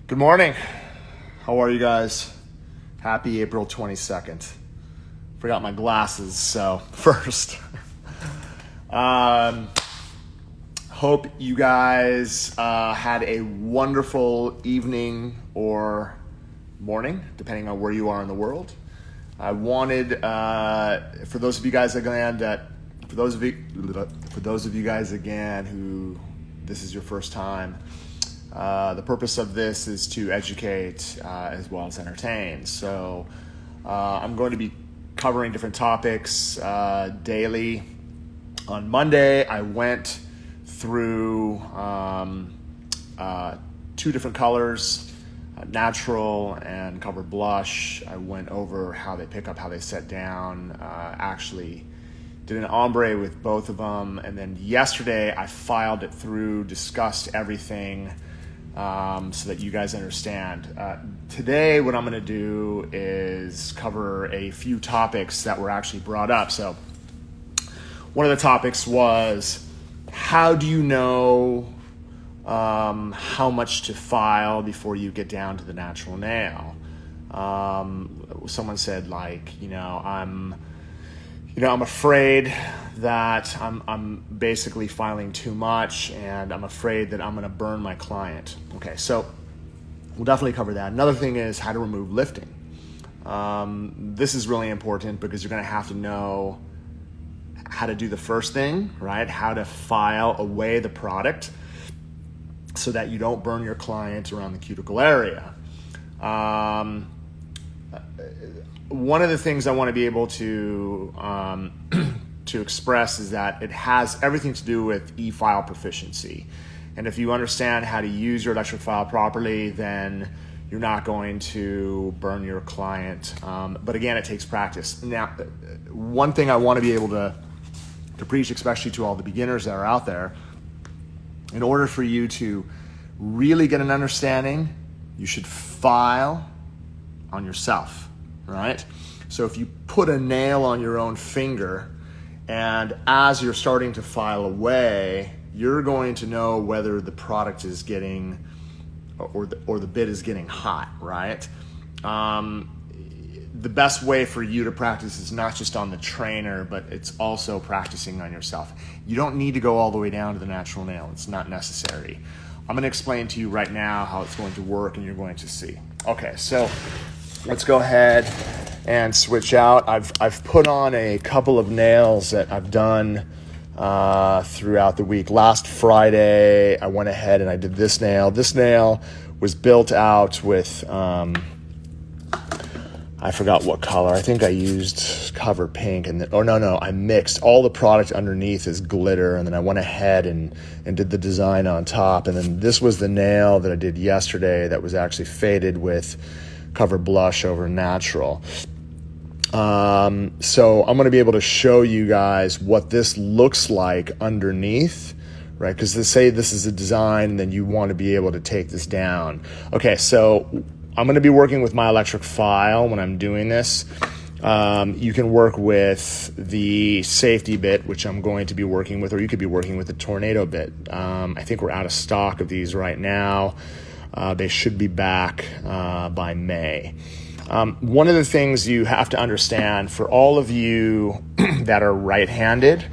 Good morning. How are you guys? Happy April 22nd. Forgot my glasses, so first. Hope you guys had a wonderful evening or morning, depending on where you are in the world. I wanted, for those of you guys again who this is your first time, the purpose of this is to educate as well as entertain. So I'm going to be covering different topics daily. On Monday, I went through two different colors, natural and covered blush. I went over how they pick up, how they set down, actually did an ombre with both of them. And then yesterday, I filed it through, discussed everything, so that you guys understand. Today, what I'm going to do is cover a few topics that were actually brought up. So one of the topics was, how do you know how much to file before you get down to the natural nail? Someone said, I'm afraid that I'm basically filing too much, and I'm afraid that I'm going to burn my client. Okay, so we'll definitely cover that. Another thing is how to remove lifting. This is really important because you're going to have to know how to do the first thing, right? How to file away the product so that you don't burn your client around the cuticle area. One of the things I want to be able to express is that it has everything to do with e-file proficiency. And if you understand how to use your electric file properly, then you're not going to burn your client. But again, it takes practice. Now, one thing I want to be able to preach, especially to all the beginners that are out there, in order for you to really get an understanding, you should file on yourself, right? So if you put a nail on your own finger, and as you're starting to file away, you're going to know whether the product is getting, or the bit is getting hot, right? The best way for you to practice is not just on the trainer, but it's also practicing on yourself. You don't need to go all the way down to the natural nail. It's not necessary. I'm going to explain to you right now how it's going to work, and you're going to see. Okay, so let's go ahead and switch out. I've put on a couple of nails that I've done throughout the week. Last Friday, I went ahead and I did this nail. This nail was built out with, I forgot what color. I think I used cover pink, and I mixed. All the product underneath is glitter, and then I went ahead and did the design on top. And then this was the nail that I did yesterday that was actually faded with cover blush over natural. So I'm going to be able to show you guys what this looks like underneath, right? Because they say this is a design, and then you want to be able to take this down. Okay, so I'm going to be working with my electric file when I'm doing this. You can work with the safety bit, which I'm going to be working with, or you could be working with the tornado bit. I think we're out of stock of these right now. They should be back by May. One of the things you have to understand, for all of you that are right-handed,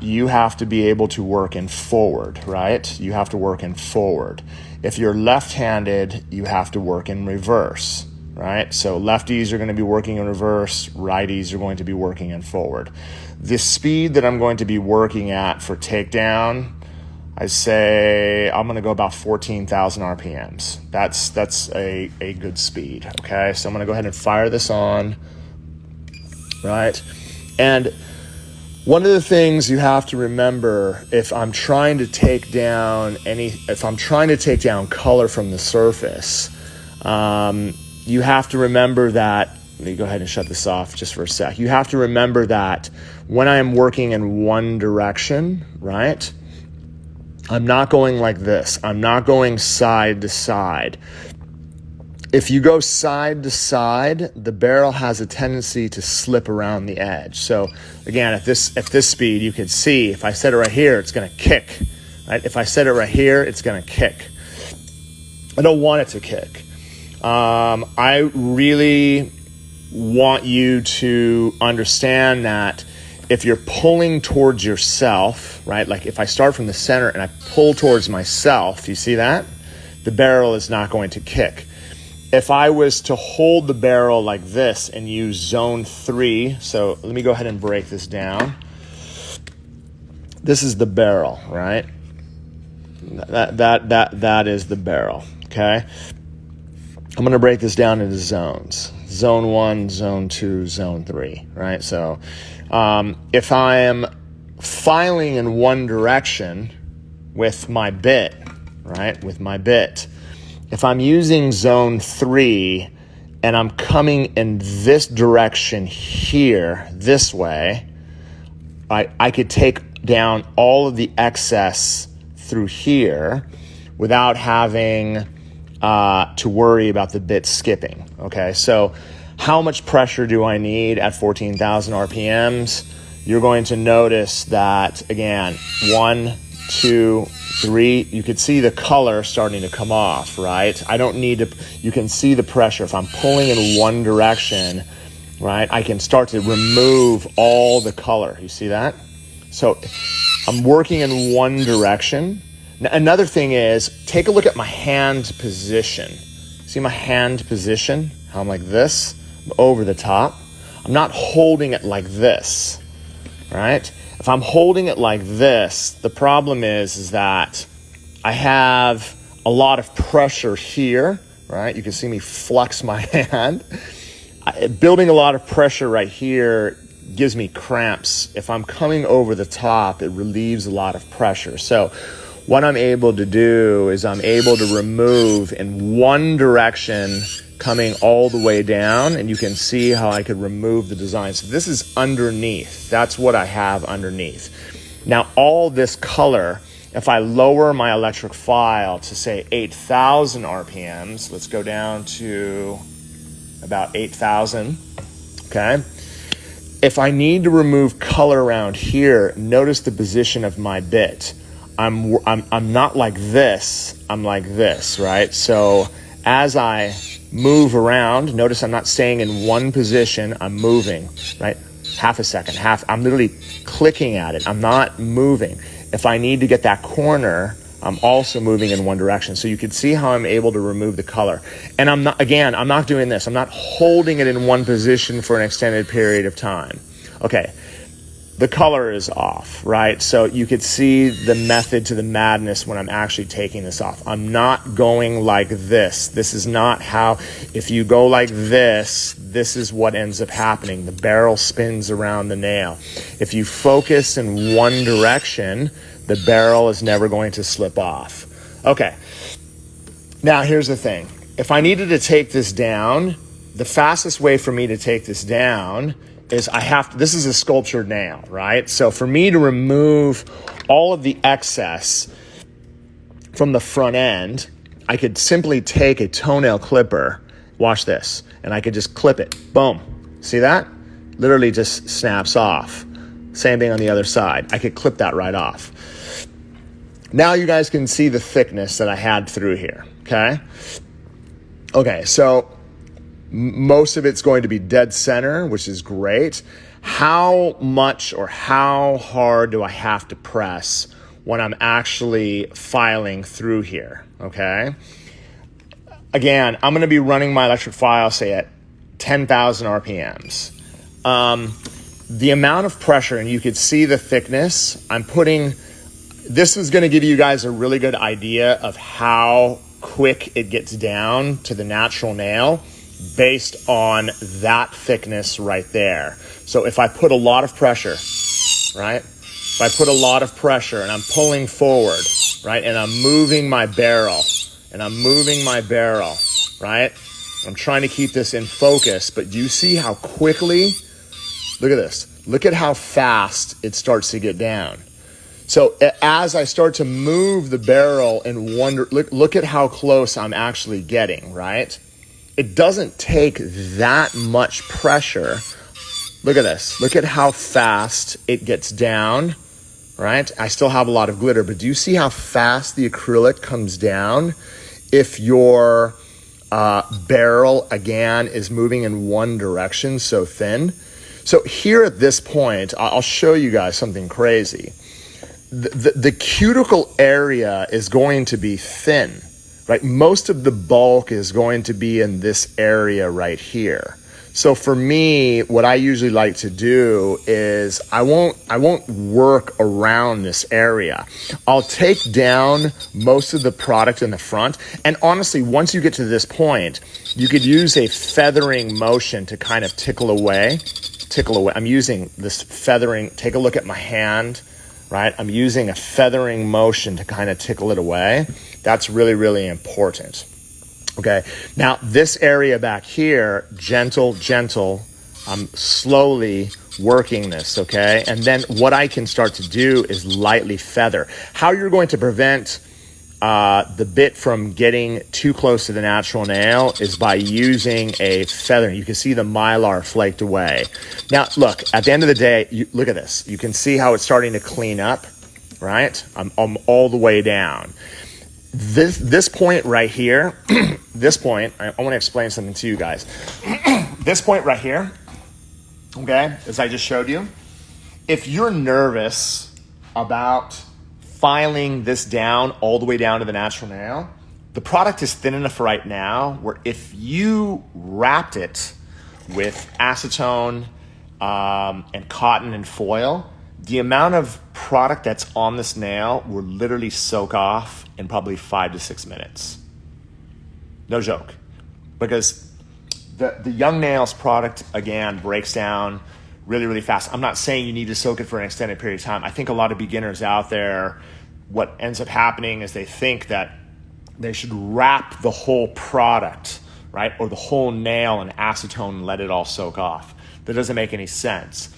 you have to be able to work in forward, right? You have to work in forward. If you're left-handed, you have to work in reverse, right? So lefties are going to be working in reverse, righties are going to be working in forward. The speed that I'm going to be working at for takedown, I say I'm going to go about 14,000 RPMs. That's a good speed, okay? So I'm going to go ahead and fire this on, right? And one of the things you have to remember, if I'm trying to take down color from the surface, you have to remember that, let me go ahead and shut this off just for a sec. You have to remember that when I am working in one direction, right, I'm not going like this. I'm not going side to side. If you go side to side, the barrel has a tendency to slip around the edge. So again, at this speed, you can see if I set it right here, it's going to kick. Right? If I set it right here, it's going to kick. I don't want it to kick. I really want you to understand that if you're pulling towards yourself, right? Like if I start from the center and I pull towards myself, you see that? The barrel is not going to kick. If I was to hold the barrel like this and use zone 3, so let me go ahead and break this down. This is the barrel, right? That is the barrel, okay? I'm going to break this down into zones. Zone 1, zone 2, zone 3, right? So if I am filing in one direction with my bit, right, with my bit, if I'm using zone 3 and I'm coming in this direction here, this way, I could take down all of the excess through here without having to worry about the bit skipping, okay? So how much pressure do I need at 14,000 RPMs? You're going to notice that, again, 1, 2, 3, you could see the color starting to come off, right? I don't need to, you can see the pressure. If I'm pulling in one direction, right, I can start to remove all the color. You see that? So I'm working in one direction. Now, another thing is, take a look at my hand position. See my hand position? How I'm like this, I'm over the top. I'm not holding it like this, right? If I'm holding it like this, the problem is that I have a lot of pressure here, right? You can see me flex my hand. Building a lot of pressure right here gives me cramps. If I'm coming over the top, it relieves a lot of pressure. So what I'm able to do is I'm able to remove in one direction coming all the way down, and you can see how I could remove the design. So this is underneath. That's what I have underneath. Now all this color, if I lower my electric file to say 8,000 RPMs, let's go down to about 8,000, okay? If I need to remove color around here, notice the position of my bit. I'm not like this, I'm like this, right? So as I move around, notice I'm not staying in one position, I'm moving, right? Half a second, I'm literally clicking at it, I'm not moving. If I need to get that corner, I'm also moving in one direction. So you can see how I'm able to remove the color. And I'm not doing this, I'm not holding it in one position for an extended period of time. Okay. The color is off, right? So you could see the method to the madness when I'm actually taking this off. I'm not going like this. This is not how, if you go like this is what ends up happening. The barrel spins around the nail. If you focus in one direction, the barrel is never going to slip off. Okay, now here's the thing. If I needed to take this down, the fastest way for me to take this down is this is a sculptured nail, right? So for me to remove all of the excess from the front end, I could simply take a toenail clipper, watch this, and I could just clip it, boom. See that? Literally just snaps off. Same thing on the other side. I could clip that right off. Now you guys can see the thickness that I had through here, okay? Okay, so most of it's going to be dead center, which is great. How much or how hard do I have to press when I'm actually filing through here, okay? Again, I'm going to be running my electric file, say, at 10,000 RPMs. The amount of pressure, and you could see the thickness, this is going to give you guys a really good idea of how quick it gets down to the natural nail based on that thickness right there. So if I put a lot of pressure, right? If I put a lot of pressure and I'm pulling forward, right? And I'm moving my barrel, right? I'm trying to keep this in focus, but do you see how quickly, look at this. Look at how fast it starts to get down. So as I start to move the barrel and look at how close I'm actually getting, right? It doesn't take that much pressure. Look at this. Look at how fast it gets down, right? I still have a lot of glitter, but do you see how fast the acrylic comes down? if your barrel, again, is moving in one direction, so thin. So here at this point, I'll show you guys something crazy. The cuticle area is going to be thin, right? Most of the bulk is going to be in this area right here. So for me, what I usually like to do is I won't work around this area. I'll take down most of the product in the front. And honestly, once you get to this point, you could use a feathering motion to kind of tickle away. I'm using this feathering. Take a look at my hand, right? I'm using a feathering motion to kind of tickle it away. That's really, really important. Okay, now this area back here, gentle, I'm slowly working this, okay? And then what I can start to do is lightly feather. How you're going to prevent the bit from getting too close to the natural nail is by using a feathering. You can see the mylar flaked away. Now, look, at the end of the day, look at this. You can see how it's starting to clean up, right? I'm all the way down. This point right here, this point, I want to explain something to you guys. This point right here, okay, as I just showed you, if you're nervous about filing this down all the way down to the natural nail, the product is thin enough right now where if you wrapped it with acetone and cotton and foil, the amount of product that's on this nail will literally soak off in probably 5 to 6 minutes. No joke. Because the Young Nails product, again, breaks down really, really fast. I'm not saying you need to soak it for an extended period of time. I think a lot of beginners out there, what ends up happening is they think that they should wrap the whole product, right, or the whole nail in acetone and let it all soak off. That doesn't make any sense.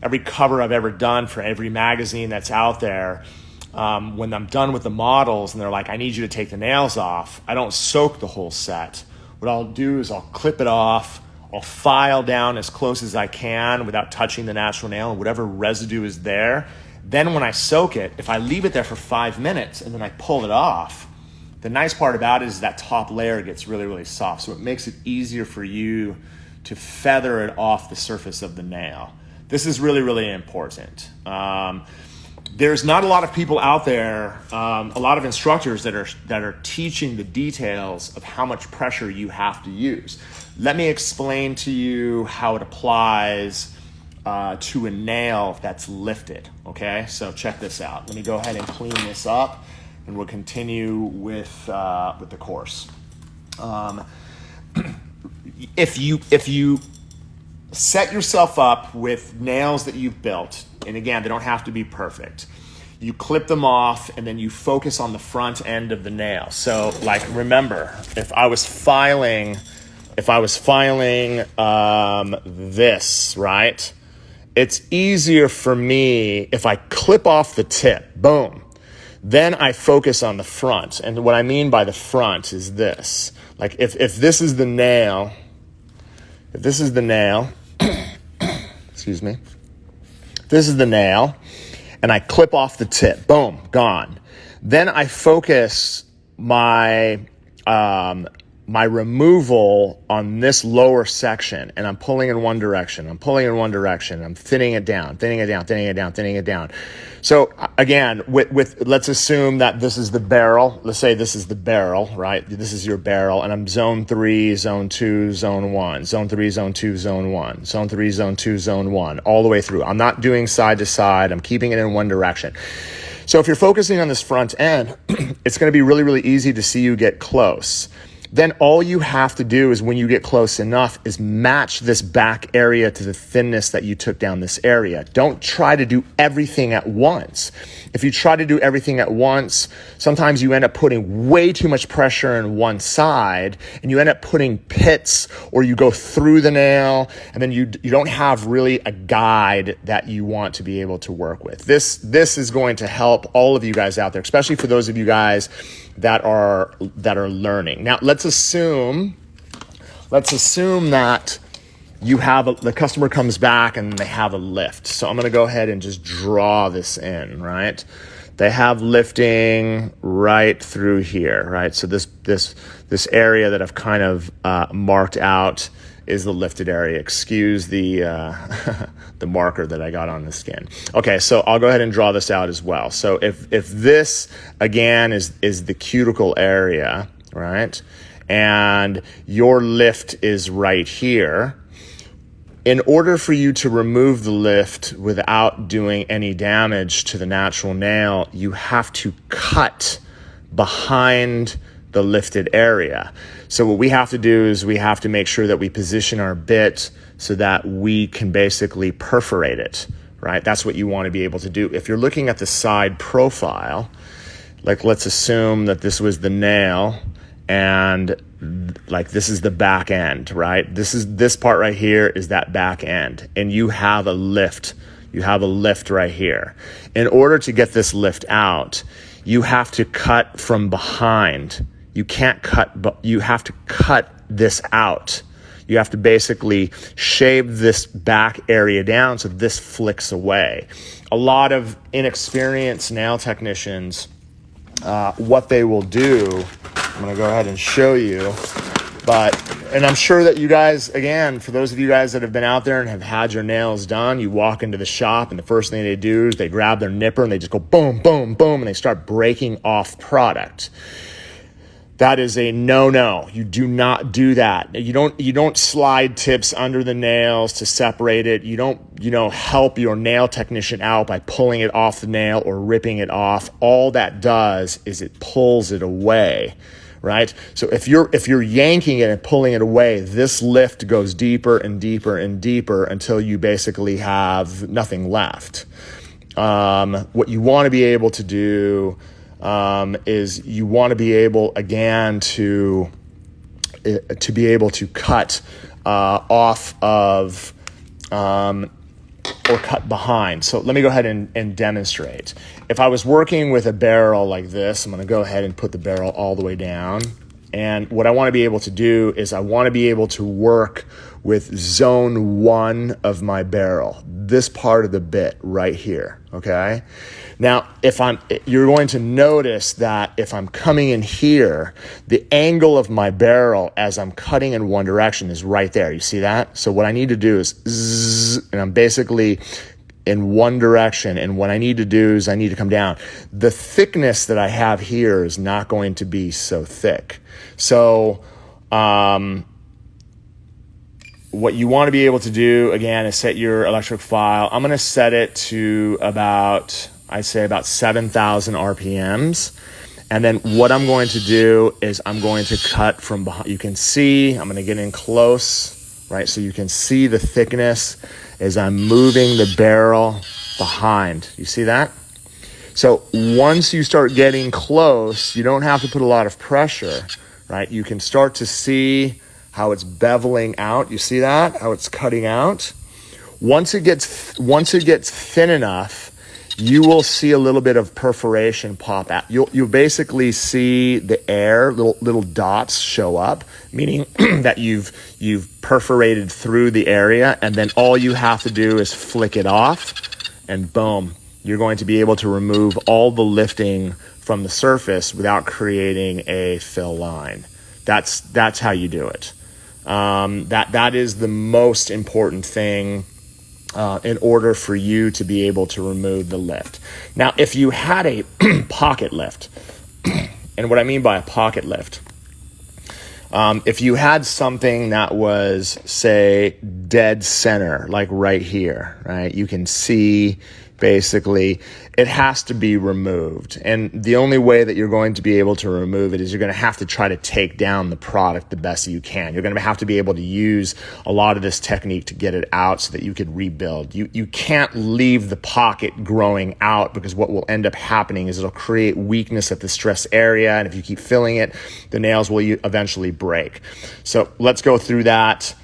Every cover I've ever done for every magazine that's out there, when I'm done with the models and they're like, I need you to take the nails off, I don't soak the whole set. What I'll do is I'll clip it off, I'll file down as close as I can without touching the natural nail and whatever residue is there. Then when I soak it, if I leave it there for 5 minutes and then I pull it off, the nice part about it is that top layer gets really, really soft. So it makes it easier for you to feather it off the surface of the nail. This is really, really important. There's not a lot of people out there, a lot of instructors that are teaching the details of how much pressure you have to use. Let me explain to you how it applies to a nail that's lifted, okay? So check this out. Let me go ahead and clean this up, and we'll continue with the course. If you set yourself up with nails that you've built, and again, they don't have to be perfect. You clip them off and then you focus on the front end of the nail. So like, remember, if I was filing this, right? It's easier for me if I clip off the tip, boom. Then I focus on the front. And what I mean by the front is this. Like if this is the nail, excuse me. This is the nail, and I clip off the tip. Boom, gone. Then I focus my removal on this lower section, and I'm pulling in one direction. I'm thinning it down. So again, with let's assume that this is the barrel. Let's say this is the barrel, right? This is your barrel, and I'm zone 3, zone 2, zone 1, zone 3, zone 2, zone 1, zone 3, zone 2, zone 1, all the way through. I'm not doing side to side. I'm keeping it in one direction. So if you're focusing on this front end, it's going to be really, really easy to see you get close. Then all you have to do is when you get close enough is match this back area to the thinness that you took down this area. Don't try to do everything at once. If you try to do everything at once, sometimes you end up putting way too much pressure in one side and you end up putting pits, or you go through the nail and then you don't have really a guide that you want to be able to work with. This is going to help all of you guys out there, especially for those of you guys that are learning. Now, let's assume that you have the customer comes back and they have a lift. So I'm going to go ahead and just draw this in, right? they have lifting right through here, right? So this area that I've kind of marked out is the lifted area. Excuse the the marker that I got on the skin. Okay, so I'll go ahead and draw this out as well. So if this again is the cuticle area, right, and your lift is right here, in order for you to remove the lift without doing any damage to the natural nail, you have to cut behind the lifted area. So what we have to do is we have to make sure that we position our bit so that we can basically perforate it, right? That's what you want to be able to do. If you're looking at the side profile, like let's assume that this was the nail and like this is the back end, right? This part right here is that back end, and you have a lift. You have a lift right here. In order to get this lift out, you have to cut from behind. You can't cut, but you have to cut this out. You have to basically shave this back area down so this flicks away. A lot of inexperienced nail technicians, what they will do, I'm gonna go ahead and show you, and I'm sure that you guys, again, for those of you guys that have been out there and have had your nails done, you walk into the shop and the first thing they do is they grab their nipper and they just go boom, boom, boom, and they start breaking off product. That is a no-no. You do not do that. You don't slide tips under the nails to separate it. You don't, help your nail technician out by pulling it off the nail or ripping it off. All that does is it pulls it away, right? So if you're yanking it and pulling it away, this lift goes deeper and deeper and deeper until you basically have nothing left. What you want to be able to do is you want to be able, again, to be able to cut off of or cut behind. So let me go ahead and demonstrate. If I was working with a barrel like this, I'm going to go ahead and put the barrel all the way down. And what I want to be able to do is I want to be able to work with zone 1 of my barrel, this part of the bit right here, okay? Now, you're going to notice that if I'm coming in here, the angle of my barrel as I'm cutting in one direction is right there. You see that? So what I need to do is zzz, and I'm basically in one direction, and what I need to do is I need to come down. The thickness that I have here is not going to be so thick. So what you want to be able to do, again, is set your electric file. I'm going to set it to about 7,000 RPMs. And then what I'm going to do is I'm going to cut from behind. You can see, I'm going to get in close, right? So you can see the thickness as I'm moving the barrel behind. You see that? So once you start getting close, you don't have to put a lot of pressure, right? You can start to see how it's beveling out. You see that? How it's cutting out? Once it gets thin enough, you will see a little bit of perforation pop out. You'll basically see the air, little dots show up, meaning that you've perforated through the area, and then all you have to do is flick it off, and boom, you're going to be able to remove all the lifting from the surface without creating a fill line. That's how you do it. That is the most important thing in order for you to be able to remove the lift. Now, if you had a pocket lift, and what I mean by a pocket lift, if you had something that was, say, dead center, like right here, right, you can see basically it has to be removed. And the only way that you're going to be able to remove it is you're going to have to try to take down the product the best that you can. You're going to have to be able to use a lot of this technique to get it out so that you could rebuild. You can't leave the pocket growing out, because what will end up happening is it'll create weakness at the stress area. And if you keep filling it, the nails will eventually break. So let's go through that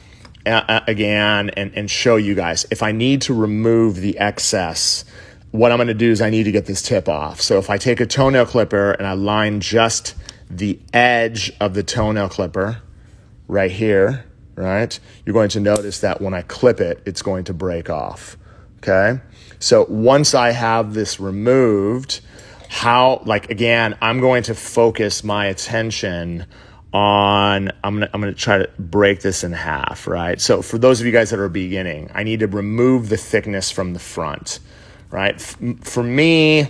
again and show you guys. If I need to remove the excess, what I'm going to do is I need to get this tip off. So if I take a toenail clipper and I line just the edge of the toenail clipper right here, right, you're going to notice that when I clip it, it's going to break off, okay? So once I have this removed, how, like, again, I'm going to focus my attention on, I'm gonna try to break this in half, right? So for those of you guys that are beginning, I need to remove the thickness from the front, right? For me,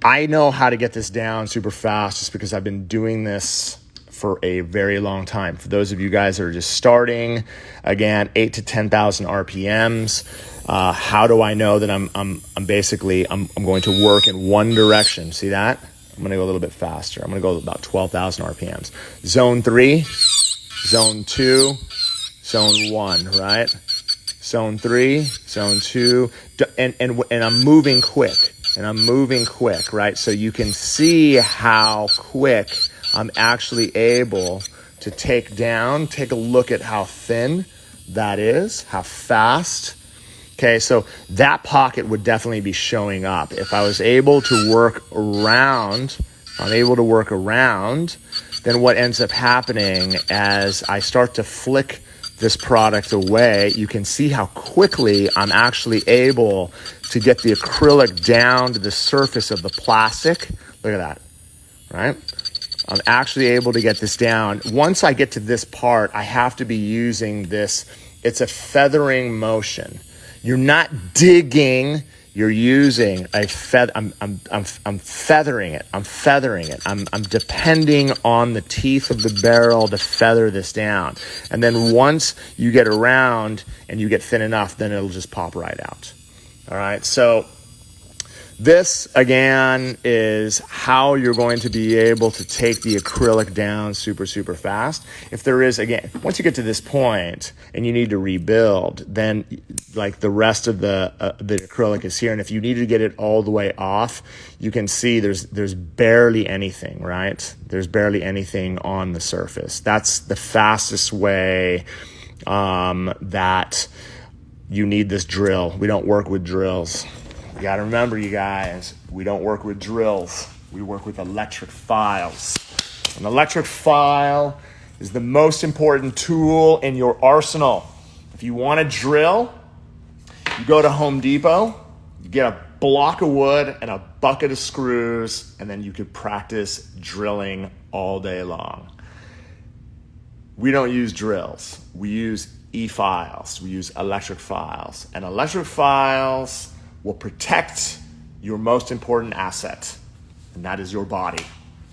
I know how to get this down super fast just because I've been doing this for a very long time. For those of you guys that are just starting, again, 8 to 10,000 RPMs. How do I know that I'm going to work in one direction? See that? I'm going to go a little bit faster. I'm going to go about 12,000 RPMs. Zone 3, zone 2, zone 1, right? Zone 3, zone 2, and I'm moving quick. And I'm moving quick, right? So you can see how quick I'm actually able to take a look at how thin that is, how fast. Okay, so that pocket would definitely be showing up. If I was able to work around, then what ends up happening as I start to flick this product away, you can see how quickly I'm actually able to get the acrylic down to the surface of the plastic. Look at that, right? I'm actually able to get this down. Once I get to this part, I have to be using this. It's a feathering motion. You're not digging, you're using a I'm feathering it. I'm depending on the teeth of the barrel to feather this down. And then once you get around and you get thin enough, then it'll just pop right out. All right, so this, again, is how you're going to be able to take the acrylic down super, super fast. If there is, again, once you get to this point and you need to rebuild, then like the rest of the acrylic is here. And if you need to get it all the way off, you can see there's barely anything, right? There's barely anything on the surface. That's the fastest way that you need this drill. We don't work with drills. You got to remember, you guys, we don't work with drills. We work with electric files. An electric file is the most important tool in your arsenal. If you want to drill, you go to Home Depot, you get a block of wood and a bucket of screws, and then you could practice drilling all day long. We don't use drills. We use e-files. We use electric files. And electric files will protect your most important asset, and that is your body,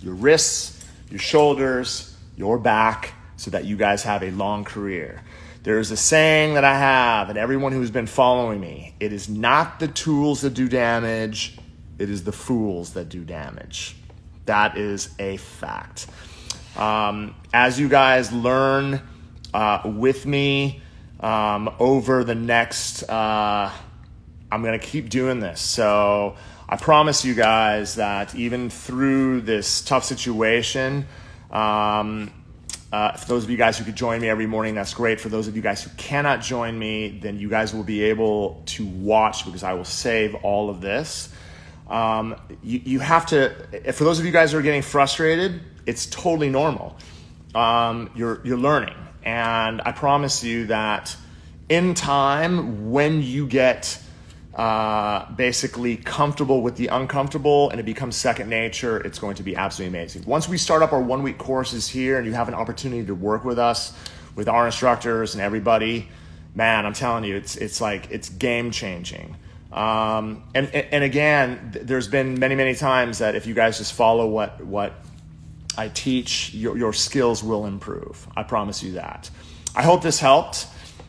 your wrists, your shoulders, your back, so that you guys have a long career. There's a saying that I have, and everyone who's been following me, it is not the tools that do damage, it is the fools that do damage. That is a fact. As you guys learn with me over the next I'm going to keep doing this. So I promise you guys that even through this tough situation, for those of you guys who could join me every morning, that's great. For those of you guys who cannot join me, then you guys will be able to watch because I will save all of this. You have to, for those of you guys who are getting frustrated, it's totally normal. You're learning. And I promise you that in time, when you get basically comfortable with the uncomfortable and it becomes second nature, it's going to be absolutely amazing. Once we start up our 1 week courses here and you have an opportunity to work with us, with our instructors and everybody, man, I'm telling you, it's game changing. And again, there's been many times that if you guys just follow what I teach, your skills will improve. I promise you that. I hope this helped.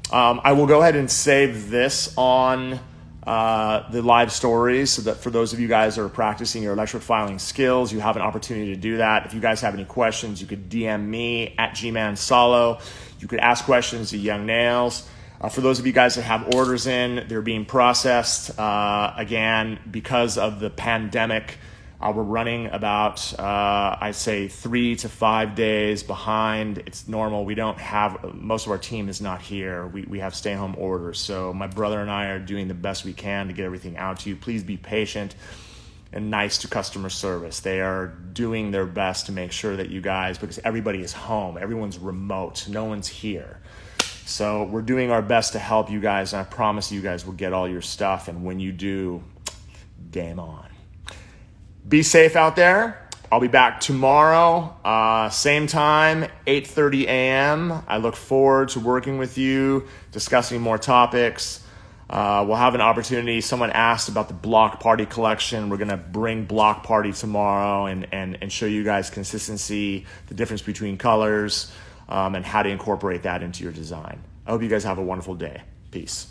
I will go ahead and save this on the live stories so that for those of you guys who are practicing your electric filing skills, you have an opportunity to do that. If you guys have any questions, you could DM me at gmansalo. You could ask questions to Young Nails. For those of you guys that have orders in, they're being processed. Again, because of the pandemic, we're running about, I'd say 3 to 5 days behind. It's normal. We don't have, most of our team is not here. We have stay-home orders. So my brother and I are doing the best we can to get everything out to you. Please be patient and nice to customer service. They are doing their best to make sure that you guys, because everybody is home, everyone's remote, no one's here. So we're doing our best to help you guys, and I promise you guys will get all your stuff. And when you do, game on. Be safe out there. I'll be back tomorrow, same time, 8:30 a.m. I look forward to working with you, discussing more topics. We'll have an opportunity. Someone asked about the Block Party collection. We're going to bring Block Party tomorrow and show you guys consistency, the difference between colors, and how to incorporate that into your design. I hope you guys have a wonderful day. Peace.